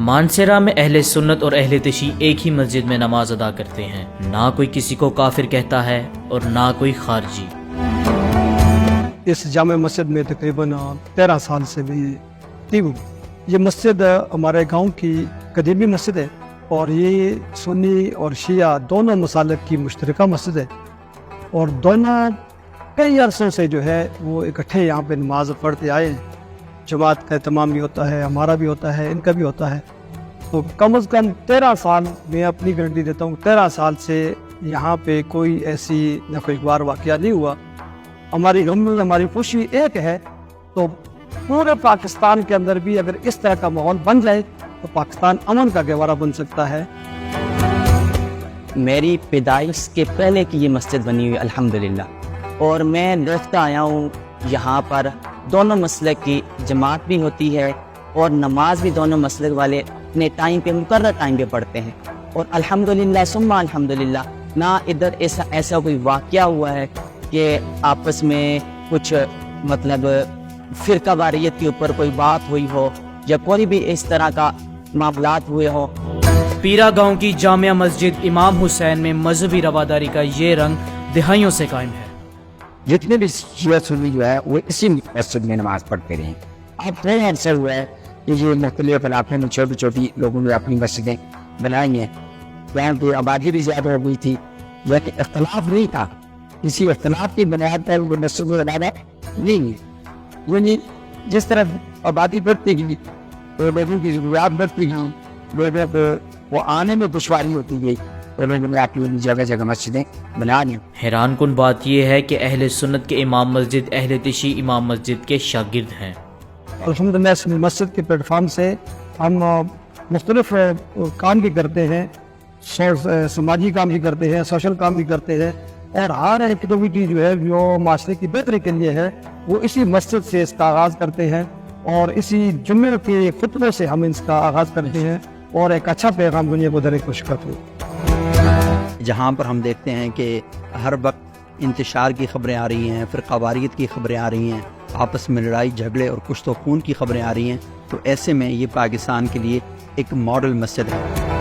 مانسہرہ میں اہل سنت اور اہل تشیع ایک ہی مسجد میں نماز ادا کرتے ہیں، نہ کوئی کسی کو کافر کہتا ہے اور نہ کوئی خارجی۔ اس جامع مسجد میں تقریباً 13 سال سے بھی تھی ہوں۔ یہ مسجد ہمارے گاؤں کی قدیمی مسجد ہے اور یہ سنی اور شیعہ دونوں مسالک کی مشترکہ مسجد ہے، اور دونوں کئی عرصوں سے جو ہے وہ اکٹھے یہاں پہ نماز پڑھتے آئے ہیں۔ جماعت کا اہتمام بھی ہوتا ہے، ہمارا بھی ہوتا ہے، ان کا بھی ہوتا ہے۔ تو کم از کم 13 سال میں اپنی گارنٹی دیتا ہوں، 13 سال سے یہاں پہ کوئی ایسی نہ کوئی اخبار واقعہ نہیں ہوا۔ ہماری غم میں ہماری خوشی ایک ہے، تو پورے پاکستان کے اندر بھی اگر اس طرح کا ماحول بن جائے تو پاکستان امن کا گہوارہ بن سکتا ہے۔ میری پیدائش کے پہلے کی یہ مسجد بنی ہوئی الحمدللہ، اور میں دیکھتا آیا ہوں یہاں پر دونوں مسلک کی جماعت بھی ہوتی ہے اور نماز بھی دونوں مسلک والے اپنے ٹائم پہ مقرر ٹائم پہ پڑھتے ہیں، اور الحمدللہ ثم الحمدللہ نہ ادھر ایسا کوئی واقعہ ہوا ہے کہ آپس میں کچھ مطلب فرقہ واریت کے اوپر کوئی بات ہوئی ہو یا کوئی بھی اس طرح کا معاملات ہوئے ہو۔ پیرا گاؤں کی جامع مسجد امام حسین میں مذہبی رواداری کا یہ رنگ دہائیوں سے قائم ہے۔ جتنے بھی شیعہ سنی جو ہے وہ اسی مسجد میں نماز پڑھتے رہے۔ اب کئی عرصے ہوا ہے کہ یہ مختلف علاقے میں چھوٹی چھوٹی لوگوں نے اپنی مسجدیں بنائی ہیں، وہاں پہ آبادی بھی زیادہ ہو گئی تھی، لیکن اختلاف نہیں تھا، کسی اختلاف کی بنیاد پر وہ مسجد کو بنانا نہیں ہے۔ یعنی جس طرح آبادی بڑھتی گئی، لوگوں کی ضروریات بڑھتی گئی، لوگوں کو وہ آنے میں دشواری ہوتی گئی، تو لوگوں نے اپنی جگہ جگہ مسجدیں بنا لی۔ حیران کن بات یہ ہے کہ اہل سنت کے امام مسجد اہل تشیع امام مسجد کے شاگرد ہیں۔ الحمدللہ اس مسجد کے پلیٹ فارم سے ہم مختلف کام بھی کرتے ہیں، سماجی کام بھی کرتے ہیں، سوشل کام بھی کرتے ہیں، اور ہر ایکٹیویٹی جو ہے جو معاشرے کی بہتری کے لیے ہے وہ اسی مسجد سے اس کا آغاز کرتے ہیں، اور اسی جمعے کے خطبے سے ہم اس کا آغاز کرتے ہیں اور ایک اچھا پیغام دنیا کو دینے کی کوشش کرتے ہیں۔ جہاں پر ہم دیکھتے ہیں کہ ہر وقت انتشار کی خبریں آ رہی ہیں، فرقہ واریت کی خبریں آ رہی ہیں، آپس میں لڑائی جھگڑے اور کشت و خون کی خبریں آ رہی ہیں، تو ایسے میں یہ پاکستان کے لیے ایک ماڈل مسجد ہے۔